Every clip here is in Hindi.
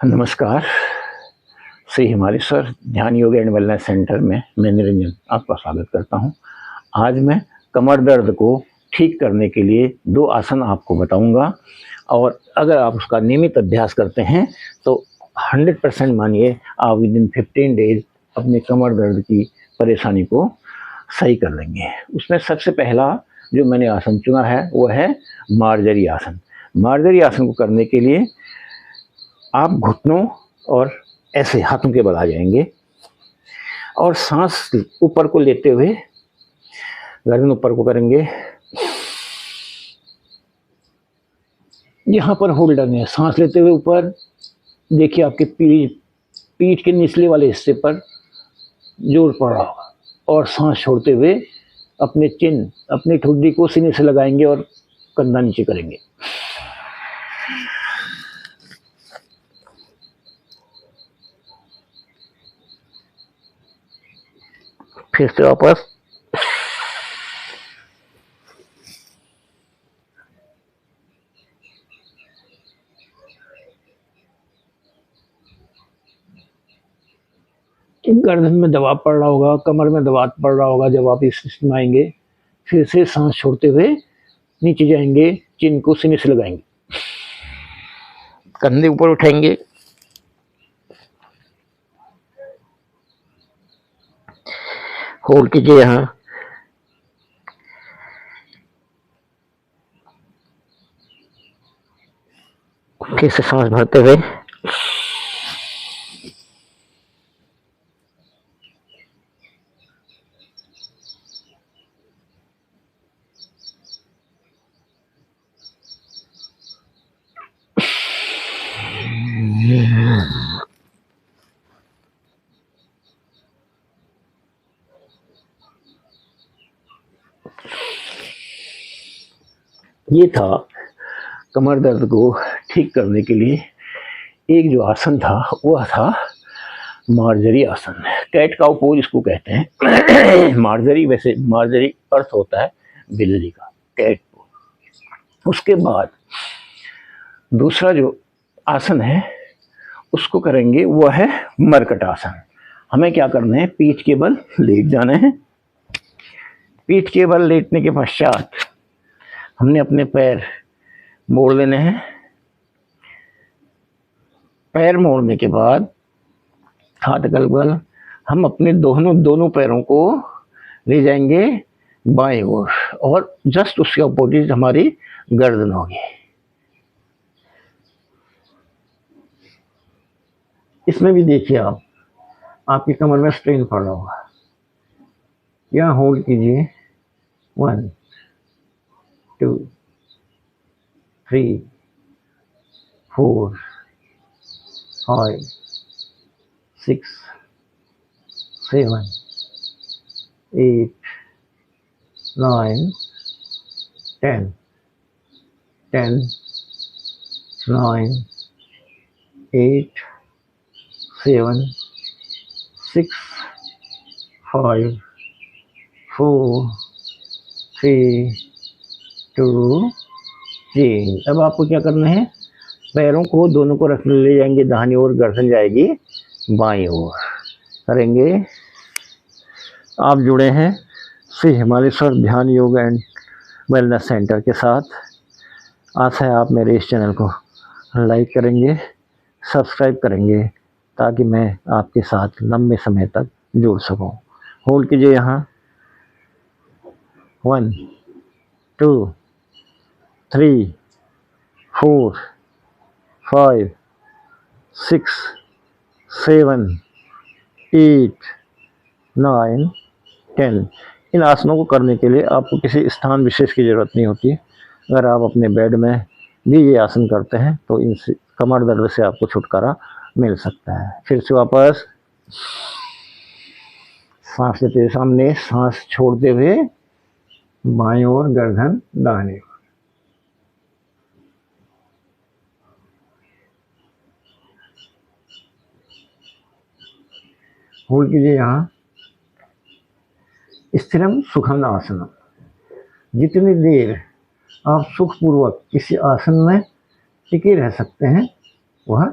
नमस्कार। श्री हिमालयेश्वर ध्यान योग एंड वेलनेस सेंटर में मैं निरंजन आपका स्वागत करता हूं। आज मैं कमर दर्द को ठीक करने के लिए 2 आसन आपको बताऊंगा और अगर आप उसका नियमित अभ्यास करते हैं तो 100% मानिए आप विदिन 15 डेज अपने कमर दर्द की परेशानी को सही कर लेंगे। उसमें सबसे पहला जो मैंने आसन चुना है वो है मार्जरी आसन। मार्जरी आसन को करने के लिए आप घुटनों और ऐसे हाथों के बल आ जाएंगे और सांस ऊपर को लेते हुए गर्दन ऊपर को करेंगे। यहाँ पर होल्डर में सांस लेते हुए ऊपर देखिए आपके पीठ के निचले वाले हिस्से पर जोर पड़ रहा होगा और सांस छोड़ते हुए अपने चिन अपनी ठुड्डी को सीने से लगाएंगे और कंधा नीचे करेंगे। फिर से वापस गर्दन में दबाव पड़ रहा होगा, कमर में दबाव पड़ रहा होगा। जब आप इस सिस्टम आएंगे फिर से सांस छोड़ते हुए नीचे जाएंगे, चिन को सीने से लगाएंगे, कंधे ऊपर उठाएंगे, होल्ड कीजिए। यहाँ फिर से सांस भरते हुए ये था कमर दर्द को ठीक करने के लिए एक जो आसन था वह था मार्जरी आसन। कैट काउ पोज इसको कहते हैं। मार्जरी वैसे मार्जरी अर्थ होता है बिल्ली का, कैट पोज। उसके बाद दूसरा जो आसन है उसको करेंगे वह है मरकट आसन। हमें क्या करना है, पीठ के बल लेट जाना है। पीठ के बल लेटने के पश्चात हमने अपने पैर मोड़ लेने हैं। पैर मोड़ने के बाद हाथ का बल हम अपने दोनों पैरों को ले जाएंगे बाएं ओर और जस्ट उसके अपोजिट हमारी गर्दन होगी। इसमें भी देखिए आप आपकी कमर में स्ट्रेन पड़ रहा होगा। यहाँ होल्ड कीजिए 1 2 3 4 5 6 7 8 9 10 10 9 8 7 6 5 4 3 2 1। अब आपको क्या करना है, पैरों को दोनों को रखने ले जाएंगे दाहिनी ओर, गर्दन जाएगी बाईं ओर करेंगे। आप जुड़े हैं श्री हिमालयेश्वर ध्यान योग एंड वेलनेस सेंटर के साथ। आशा है आप मेरे इस चैनल को लाइक करेंगे, सब्सक्राइब करेंगे ताकि मैं आपके साथ लंबे समय तक जुड़ सकूं। होल्ड कीजिए यहाँ 1 2 3 4 5 6 7 8 9 10। इन आसनों को करने के लिए आपको किसी स्थान विशेष की ज़रूरत नहीं होती। अगर आप अपने बेड में भी ये आसन करते हैं तो इन कमर दर्द से आपको छुटकारा मिल सकता है। फिर से वापस सांस लेते हुए सामने, सांस छोड़ते हुए बाएं ओर, गर्दन दाहिने ओर। होल्ड कीजिए यहाँ स्थिरम सुखम आसनम। जितनी देर आप सुखपूर्वक किसी आसन में टिके रह सकते हैं वह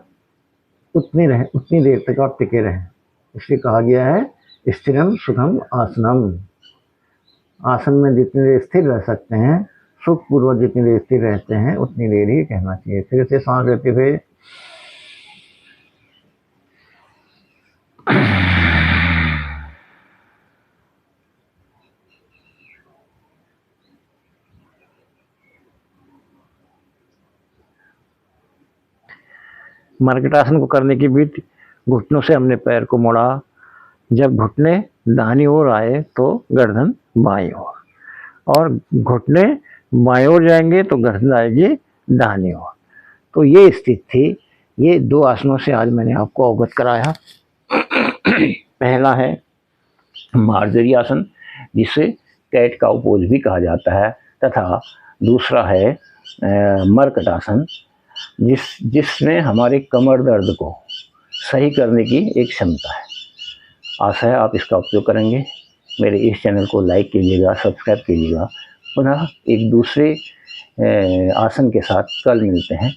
उतनी देर तक आप टिके रहें। इसलिए कहा गया है स्थिरम सुखम आसनम। आसन में जितनी देर स्थिर रह सकते हैं, सुखपूर्वक जितनी देर स्थिर रहते हैं, उतनी देर ही कहना चाहिए। फिर से सांस लेते हुए मर्कटासन को करने की विधि, घुटनों से हमने पैर को मोड़ा। जब घुटने दाहिनी ओर आए तो गर्दन बाईं ओर, और घुटने बाईं ओर जाएंगे तो गर्दन आएगी दाहिनी ओर। तो ये स्थिति थी। ये 2 आसनों से आज मैंने आपको अवगत कराया। पहला है मार्जरी आसन, जिसे कैट काउ पोज भी कहा जाता है, तथा दूसरा है मर्कटासन, जिसमें हमारे कमर दर्द को सही करने की एक क्षमता है। आशा है आप इसका उपयोग करेंगे। मेरे इस चैनल को लाइक कीजिएगा, सब्सक्राइब कीजिएगा। पुनः एक दूसरे आसन के साथ कल मिलते हैं।